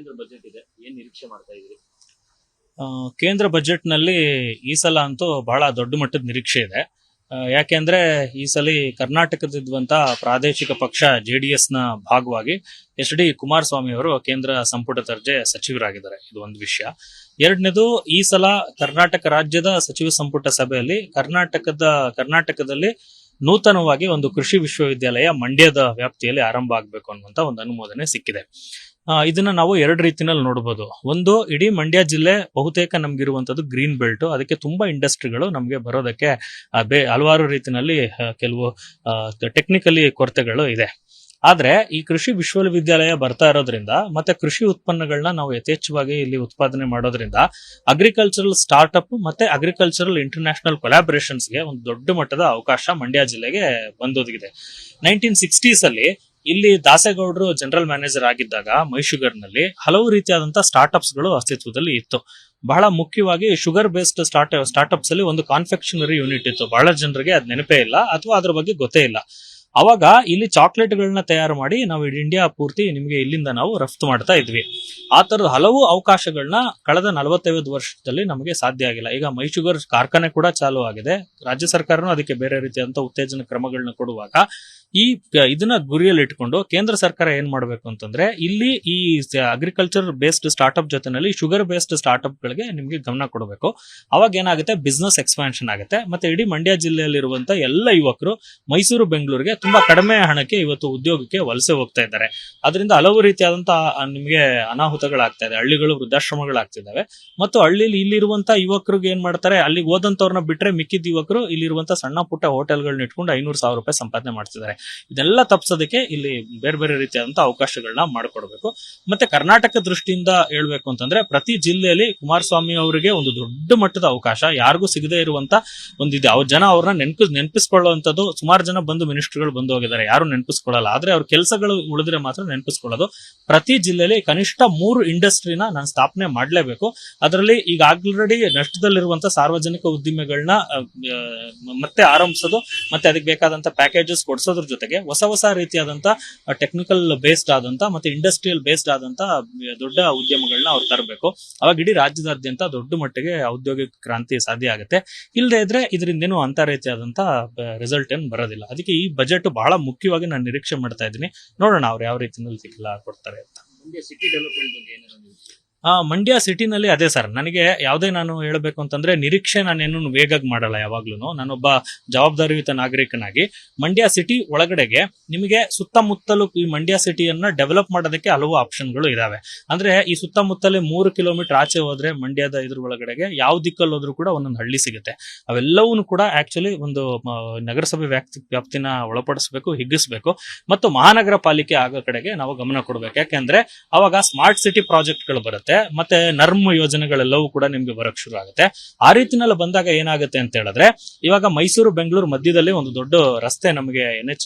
ಕೇಂದ್ರ ಬಜೆಟ್ ಇದೆ, ಏನ್ ನಿರೀಕ್ಷೆ ಮಾಡ್ತಾ ಇದ್ದೀರಿ? ಕೇಂದ್ರ ಬಜೆಟ್ನಲ್ಲಿ ಈ ಸಲ ಅಂತೂ ಬಹಳ ದೊಡ್ಡ ಮಟ್ಟದ ನಿರೀಕ್ಷೆ ಇದೆ. ಯಾಕೆಂದ್ರೆ ಈ ಸಲ ಕರ್ನಾಟಕದಿದ್ದಂತ ಪ್ರಾದೇಶಿಕ ಪಕ್ಷ JDS ನ ಭಾಗವಾಗಿ HD ಕುಮಾರಸ್ವಾಮಿ ಅವರು ಕೇಂದ್ರ ಸಂಪುಟ ದರ್ಜೆ ಸಚಿವರಾಗಿದ್ದಾರೆ. ಇದು ಒಂದು ವಿಷಯ. ಎರಡನೇದು, ಈ ಸಲ ಕರ್ನಾಟಕ ರಾಜ್ಯದ ಸಚಿವ ಸಂಪುಟ ಸಭೆಯಲ್ಲಿ ಕರ್ನಾಟಕದಲ್ಲಿ ನೂತನವಾಗಿ ಒಂದು ಕೃಷಿ ವಿಶ್ವವಿದ್ಯಾಲಯ ಮಂಡ್ಯದ ವ್ಯಾಪ್ತಿಯಲ್ಲಿ ಆರಂಭ ಆಗಬೇಕು ಅನ್ನುವಂತ ಒಂದು ಅನುಮೋದನೆ ಸಿಕ್ಕಿದೆ. ಇದನ್ನ ನಾವು ಎರಡು ರೀತಿನಲ್ಲಿ ನೋಡಬಹುದು. ಒಂದು, ಇಡೀ ಮಂಡ್ಯ ಜಿಲ್ಲೆ ಬಹುತೇಕ ನಮ್ಗಿರುವಂತದ್ದು ಗ್ರೀನ್ ಬೆಲ್ಟ್, ಅದಕ್ಕೆ ತುಂಬಾ ಇಂಡಸ್ಟ್ರಿಗಳು ನಮಗೆ ಬರೋದಕ್ಕೆ ಹಲವಾರು ರೀತಿಯಲ್ಲಿ ಕೆಲವು ಟೆಕ್ನಿಕಲಿ ಕೊರತೆಗಳು ಇದೆ. ಆದ್ರೆ ಈ ಕೃಷಿ ವಿಶ್ವವಿದ್ಯಾಲಯ ಬರ್ತಾ ಇರೋದ್ರಿಂದ ಮತ್ತೆ ಕೃಷಿ ಉತ್ಪನ್ನಗಳನ್ನ ನಾವು ಯಥೇಚ್ಛವಾಗಿ ಇಲ್ಲಿ ಉತ್ಪಾದನೆ ಮಾಡೋದ್ರಿಂದ ಅಗ್ರಿಕಲ್ಚರಲ್ ಸ್ಟಾರ್ಟ್ಅಪ್ ಮತ್ತೆ ಅಗ್ರಿಕಲ್ಚರಲ್ ಇಂಟರ್ನ್ಯಾಷನಲ್ ಕೊಲಾಬರೇಷನ್ಸ್ಗೆ ಒಂದು ದೊಡ್ಡ ಮಟ್ಟದ ಅವಕಾಶ ಮಂಡ್ಯ ಜಿಲ್ಲೆಗೆ ಬಂದೊದಗಿದೆ. 1960s ಅಲ್ಲಿ ಇಲ್ಲಿ ದಾಸೇಗೌಡರು ಜನರಲ್ ಮ್ಯಾನೇಜರ್ ಆಗಿದ್ದಾಗ ಮೈಶುಗರ್ ನಲ್ಲಿ ಹಲವು ರೀತಿಯಾದಂತಹ ಸ್ಟಾರ್ಟ್ಅಪ್ಸ್ ಗಳು ಅಸ್ತಿತ್ವದಲ್ಲಿ ಇತ್ತು. ಬಹಳ ಮುಖ್ಯವಾಗಿ ಶುಗರ್ ಬೇಸ್ಡ್ ಸ್ಟಾರ್ಟ್ಅಪ್ಸ್ ಅಲ್ಲಿ ಒಂದು ಕಾನ್ಫೆಕ್ಷನರಿ ಯೂನಿಟ್ ಇತ್ತು. ಬಹಳ ಜನರಿಗೆ ಅದ್ ನೆನಪೇ ಇಲ್ಲ ಅಥವಾ ಅದ್ರ ಬಗ್ಗೆ ಗೊತ್ತೇ ಇಲ್ಲ. ಅವಾಗ ಇಲ್ಲಿ ಚಾಕ್ಲೇಟ್ಗಳನ್ನ ತಯಾರು ಮಾಡಿ ನಾವು ಇಡೀ ಇಂಡಿಯಾ ಪೂರ್ತಿ ನಿಮಗೆ ಇಲ್ಲಿಂದ ನಾವು ರಫ್ತು ಮಾಡ್ತಾ ಇದ್ವಿ. ಆ ತರದ ಹಲವು ಅವಕಾಶಗಳನ್ನ ಕಳೆದ 45 ವರ್ಷದಲ್ಲಿ ನಮಗೆ ಸಾಧ್ಯ ಆಗಿಲ್ಲ. ಈಗ ಮೈಶುಗರ್ ಕಾರ್ಖಾನೆ ಕೂಡ ಚಾಲೂ ಆಗಿದೆ. ರಾಜ್ಯ ಸರ್ಕಾರನೂ ಅದಕ್ಕೆ ಬೇರೆ ರೀತಿಯಾದಂತ ಉತ್ತೇಜನ ಕ್ರಮಗಳನ್ನ ಕೊಡುವಾಗ ಇದನ್ನ ಗುರಿಯಲ್ಲಿ ಇಟ್ಕೊಂಡು ಕೇಂದ್ರ ಸರ್ಕಾರ ಏನ್ ಮಾಡ್ಬೇಕು ಅಂತಂದ್ರೆ, ಇಲ್ಲಿ ಈ ಅಗ್ರಿಕಲ್ಚರ್ ಬೇಸ್ಡ್ ಸ್ಟಾರ್ಟ್ಅಪ್ ಜೊತೆನಲ್ಲಿ ಶುಗರ್ ಬೇಸ್ಡ್ ಸ್ಟಾರ್ಟ್ಅಪ್ ಗಳಿಗೆ ನಿಮ್ಗೆ ಗಮನ ಕೊಡಬೇಕು. ಅವಾಗ ಏನಾಗುತ್ತೆ, ಬಿಸ್ನೆಸ್ ಎಕ್ಸ್ಪಾನ್ಷನ್ ಆಗುತ್ತೆ. ಮತ್ತೆ ಇಡೀ ಮಂಡ್ಯ ಜಿಲ್ಲೆಯಲ್ಲಿರುವಂತ ಎಲ್ಲ ಯುವಕರು ಮೈಸೂರು ಬೆಂಗಳೂರಿಗೆ ತುಂಬಾ ಕಡಿಮೆ ಹಣಕ್ಕೆ ಇವತ್ತು ಉದ್ಯೋಗಕ್ಕೆ ವಲಸೆ ಹೋಗ್ತಾ ಇದ್ದಾರೆ. ಅದರಿಂದ ಹಲವು ರೀತಿಯಾದಂತಹ ನಿಮಗೆ ಅನಾಹುತಗಳಾಗ್ತಾ ಇದೆ. ಹಳ್ಳಿಗಳು ವೃದ್ಧಾಶ್ರಮಗಳಾಗ್ತಿದ್ದಾವೆ. ಮತ್ತು ಹಳ್ಳಿಲಿ ಇಲ್ಲಿರುವಂತ ಯುವಕರಿಗೆ ಏನ್ ಮಾಡ್ತಾರೆ, ಅಲ್ಲಿಗೆ ಓದಂತವ್ರನ್ನ ಬಿಟ್ರೆ ಮಿಕ್ಕಿದ ಯುವಕರು ಇಲ್ಲಿರುವಂತ ಸಣ್ಣ ಪುಟ್ಟ ಹೋಟೆಲ್ಗಳನ್ನ ಇಟ್ಕೊಂಡು 500,000 ರೂಪಾಯಿ ಸಂಪಾದನೆ ಮಾಡ್ತಿದ್ದಾರೆ. ಇದೆಲ್ಲ ತಪ್ಪಿಸೋದಕ್ಕೆ ಇಲ್ಲಿ ಬೇರೆ ಬೇರೆ ರೀತಿಯಾದಂತಹ ಅವಕಾಶಗಳನ್ನ ಮಾಡಿಕೊಡ್ಬೇಕು. ಮತ್ತೆ ಕರ್ನಾಟಕ ದೃಷ್ಟಿಯಿಂದ ಹೇಳ್ಬೇಕು ಅಂತಂದ್ರೆ, ಪ್ರತಿ ಜಿಲ್ಲೆಯಲ್ಲಿ ಕುಮಾರಸ್ವಾಮಿ ಅವರಿಗೆ ಒಂದು ದೊಡ್ಡ ಮಟ್ಟದ ಅವಕಾಶ ಯಾರಿಗೂ ಸಿಗದೇ ಇರುವಂತ ಒಂದಿದೆ. ಅವ್ರನ್ನ ನೆನಪಿಸ್ಕೊಳ್ಳುವಂಥದ್ದು. ಸುಮಾರು ಜನ ಬಂದು ಮಿನಿಸ್ಟರ್ಗಳು ಬಂದು ಹೋಗಿದ್ದಾರೆ, ಯಾರು ನೆನಪಿಸ್ಕೊಳ್ಳಲ್ಲ. ಆದ್ರೆ ಅವ್ರ ಕೆಲಸಗಳು ಉಳಿದ್ರೆ ಮಾತ್ರ ನೆನಪಿಸ್ಕೊಳ್ಳೋದು. ಪ್ರತಿ ಜಿಲ್ಲೆಯಲ್ಲಿ ಕನಿಷ್ಠ 3 ಇಂಡಸ್ಟ್ರಿನ ನಾನು ಸ್ಥಾಪನೆ ಮಾಡಲೇಬೇಕು. ಅದರಲ್ಲಿ ಈಗ ಆಲ್ರೆಡಿ ನಷ್ಟದಲ್ಲಿರುವಂತ ಸಾರ್ವಜನಿಕ ಉದ್ದಿಮೆಗಳನ್ನ ಮತ್ತೆ ಆರಂಭಿಸೋದು, ಮತ್ತೆ ಅದಕ್ಕೆ ಬೇಕಾದಂತ ಪ್ಯಾಕೇಜಸ್ ಕೊಡಿಸೋದ್ರ ಜೊತೆಗೆ ಹೊಸ ರೀತಿಯಾದಂತ ಟೆಕ್ನಿಕಲ್ ಬೇಸ್ಡ್ ಆದಂತ ಮತ್ತೆ ಇಂಡಸ್ಟ್ರಿಯಲ್ ಬೇಸ್ಡ್ ಆದಂತ ದೊಡ್ಡ ಉದ್ಯಮಗಳನ್ನ ಅವ್ರು ತರಬೇಕು. ಅವಾಗ ಇಡೀ ರಾಜ್ಯದಾದ್ಯಂತ ದೊಡ್ಡ ಮಟ್ಟಿಗೆ ಔದ್ಯೋಗಿಕ ಕ್ರಾಂತಿ ಸಾಧ್ಯ ಆಗುತ್ತೆ. ಇಲ್ಲದೆ ಇದ್ರೆ ಇದರಿಂದೇನು ಅಂತ ರೀತಿಯಾದಂತ ರಿಸಲ್ಟ್ ಏನು ಬರೋದಿಲ್ಲ. ಅದಕ್ಕೆ ಈ ಬಜೆಟ್ ಬಹಳ ಮುಖ್ಯವಾಗಿ ನಾನು ನಿರೀಕ್ಷೆ ಮಾಡ್ತಾ ಇದ್ದೀನಿ. ನೋಡೋಣ ಅವ್ರು ಯಾವ ರೀತಿಯಲ್ಲಿ ಕೊಡ್ತಾರೆ ಅಂತ. ಮಂಡ್ಯ ಸಿಟಿ ಡೆವಲಪ್ಮೆಂಟ್ ಬಗ್ಗೆ ಏನಾದ್ರು ಮಂಡ್ಯ ಸಿಟಿನಲ್ಲಿ ಅದೇ ಸರ್, ನನಗೆ ಯಾವುದೇ ನಾನು ಹೇಳಬೇಕು ಅಂತಂದ್ರೆ ನಿರೀಕ್ಷೆ ನಾನೇನು ವೇಗಾಗಿ ಮಾಡಲ್ಲ. ಯಾವಾಗ್ಲೂ ನಾನೊಬ್ಬ ಜವಾಬ್ದಾರಿಯುತ ನಾಗರಿಕನಾಗಿ ಮಂಡ್ಯ ಸಿಟಿ ಒಳಗಡೆಗೆ ನಿಮಗೆ ಸುತ್ತಮುತ್ತಲು ಈ ಮಂಡ್ಯ ಸಿಟಿಯನ್ನ ಡೆವಲಪ್ ಮಾಡೋದಕ್ಕೆ ಹಲವು ಆಪ್ಷನ್ಗಳು ಇದಾವೆ. ಅಂದ್ರೆ ಈ ಸುತ್ತಮುತ್ತಲೇ 3 ಕಿಲೋಮೀಟರ್ ಆಚೆ ಹೋದ್ರೆ ಮಂಡ್ಯದ ಇದ್ರ ಒಳಗಡೆಗೆ ಯಾವ ದಿಕ್ಕಲ್ಲಿ ಹೋದ್ರೂ ಕೂಡ ಒಂದೊಂದು ಹಳ್ಳಿ ಸಿಗುತ್ತೆ. ಅವೆಲ್ಲವೂ ಕೂಡ ಆಕ್ಚುಲಿ ಒಂದು ನಗರಸಭೆ ವ್ಯಾಪ್ತಿನ ಒಳಪಡಿಸಬೇಕು, ಹಿಗ್ಗಿಸಬೇಕು. ಮತ್ತು ಮಹಾನಗರ ಪಾಲಿಕೆ ಆಗೋ ಕಡೆಗೆ ನಾವು ಗಮನ ಕೊಡಬೇಕು. ಯಾಕೆಂದ್ರೆ ಅವಾಗ ಸ್ಮಾರ್ಟ್ ಸಿಟಿ ಪ್ರಾಜೆಕ್ಟ್ಗಳು ಬರುತ್ತೆ, ಮತ್ತೆ ನರ್ಮ್ ಯೋಜನೆಗಳೆಲ್ಲವೂ ಕೂಡ ನಿಮ್ಗೆ ಬರಕ್ ಶುರು ಆಗುತ್ತೆ. ಆ ರೀತಿನಲ್ಲಿ ಬಂದಾಗ ಏನಾಗುತ್ತೆ ಅಂತ ಹೇಳಿದ್ರೆ, ಇವಾಗ ಮೈಸೂರು ಬೆಂಗಳೂರು ಮಧ್ಯದಲ್ಲಿ ಒಂದು ದೊಡ್ಡ ರಸ್ತೆ ನಮಗೆ NH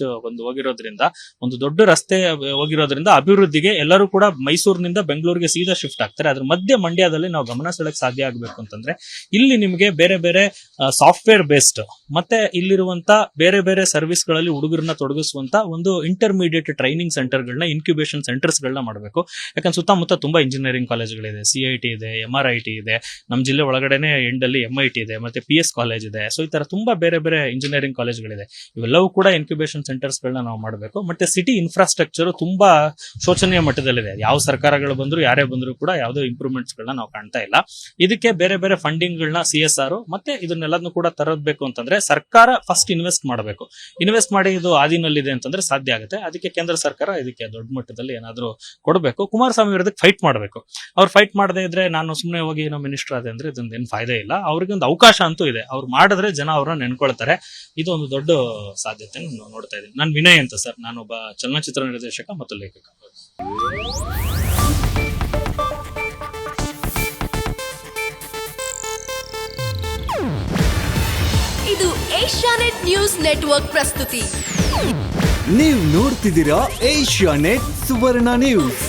ಒಂದು ದೊಡ್ಡ ರಸ್ತೆ ಹೋಗಿರೋದ್ರಿಂದ ಅಭಿವೃದ್ಧಿಗೆ ಎಲ್ಲರೂ ಕೂಡ ಮೈಸೂರಿನಿಂದ ಬೆಂಗಳೂರಿಗೆ ಸೀದಾ ಶಿಫ್ಟ್ ಆಗ್ತಾರೆ. ಅದ್ರ ಮಧ್ಯೆ ಮಂಡ್ಯದಲ್ಲಿ ನಾವು ಗಮನ ಸೆಳೆಯಕ್ಕೆ ಸಾಧ್ಯ ಆಗಬೇಕು ಅಂತಂದ್ರೆ, ಇಲ್ಲಿ ನಿಮಗೆ ಬೇರೆ ಬೇರೆ ಸಾಫ್ಟ್ವೇರ್ ಬೇಸ್ಡ್ ಮತ್ತೆ ಇಲ್ಲಿರುವಂತ ಬೇರೆ ಬೇರೆ ಸರ್ವಿಸ್ ಗಳಲ್ಲಿ ಹುಡುಗರನ್ನ ತೊಡಗಿಸುವಂತ ಒಂದು ಇಂಟರ್ಮೀಡಿಯೇಟ್ ಟ್ರೈನಿಂಗ್ ಸೆಂಟರ್ಗಳನ್ನ, ಇನ್ಕ್ಯುಬೇಷನ್ ಸೆಂಟರ್ಸ್ ಗಳನ್ನ ಮಾಡಬೇಕು. ಯಾಕಂದ್ರೆ ಸುತ್ತಮುತ್ತ ತುಂಬಾ ಇಂಜಿನಿಯರಿಂಗ್ ಕಾಲೇಜ್ಗಳಿದೆ, CIT ಇದೆ, MRIT ಇದೆ, ನಮ್ಮ ಜಿಲ್ಲೆ ಒಳಗಡೆನೆ ಎಂಡಲ್ಲಿ MIT ಇದೆ, ಮತ್ತೆ PS ಕಾಲೇಜ್ ಇದೆ. ಸೊ ಈ ತರ ತುಂಬಾ ಬೇರೆ ಬೇರೆ ಇಂಜಿನಿಯರಿಂಗ್ ಕಾಲೇಜ್ಗಳಿದೆ. ಇವೆಲ್ಲವೂ ಕೂಡ ಇನ್ಕ್ಯುಬೇಷನ್ ಸೆಂಟರ್ಸ್ ಗಳನ್ನ ನಾವು ಮಾಡಬೇಕು. ಮತ್ತೆ ಸಿಟಿ ಇನ್ಫ್ರಾಸ್ಟ್ರಕ್ಚರ್ ತುಂಬಾ ಶೋಚನೀಯ ಮಟ್ಟದಲ್ಲಿದೆ. ಯಾವ ಸರ್ಕಾರಗಳು ಬಂದ್ರು ಯಾರೇ ಬಂದ್ರು ಕೂಡ ಯಾವುದೇ ಇಂಪ್ರೂವ್ಮೆಂಟ್ಸ್ ಗಳನ್ನ ನಾವು ಕಾಣ್ತಾ ಇಲ್ಲ. ಇದಕ್ಕೆ ಬೇರೆ ಬೇರೆ ಫಂಡಿಂಗ್ ಗಳನ್ನ CSR ಮತ್ತೆ ಇದನ್ನೆಲ್ಲದನ್ನು ಕೂಡ ತರಬೇಕು ಅಂತಂದ್ರೆ ಸರ್ಕಾರ ಫಸ್ಟ್ ಇನ್ವೆಸ್ಟ್ ಮಾಡಬೇಕು. ಇನ್ವೆಸ್ಟ್ ಮಾಡಿ ಇದು ಆದಿನಲ್ಲಿದೆ ಅಂತಂದ್ರೆ ಸಾಧ್ಯ ಆಗುತ್ತೆ. ಅದಕ್ಕೆ ಕೇಂದ್ರ ಸರ್ಕಾರ ಇದಕ್ಕೆ ದೊಡ್ಡ ಮಟ್ಟದಲ್ಲಿ ಏನಾದ್ರೂ ಕೊಡಬೇಕು. ಕುಮಾರಸ್ವಾಮಿ ವಿರುದ್ಧಕ್ಕೆ ಫೈಟ್ ಮಾಡಬೇಕು. ಅವ್ರು ಫೈಟ್ ಮಾಡದೇ ಇದ್ರೆ ನಾನು ಸುಮ್ಮನೆ ಹೋಗಿ ಏನೋ ಮಿನಿಸ್ಟರ್ ಆದೆ ಅಂದ್ರೆ ಇದೊಂದು ಏನು ಫಾಯ್ದೆ ಇಲ್ಲ. ಅವ್ರಿಗೆ ಒಂದು ಅವಕಾಶ ಅಂತೂ ಇದೆ. ಅವ್ರು ಮಾಡಿದ್ರೆ ಜನ ಅವ್ರನ್ನ ನೆನ್ಕೊಳ್ತಾರೆ. ಇದು ಒಂದು ದೊಡ್ಡ ಸಾಧ್ಯತೆ ನೋಡ್ತಾ ಇದ್ದೀನಿ. ನಾನು ವಿನಯ್ ಅಂತ ಸರ್, ನಾನೊಬ್ಬ ಚಲನಚಿತ್ರ ನಿರ್ದೇಶಕ ಮತ್ತು ಲೇಖಕ. ಇದು ಏಷ್ಯಾನೆಟ್ ನ್ಯೂಸ್ ನೆಟ್ವರ್ಕ್ ಪ್ರಸ್ತುತಿ. ನೀವು ನೋಡ್ತಿದ್ದೀರಾ ಏಷ್ಯಾನೆಟ್ ಸುವರ್ಣ ನ್ಯೂಸ್.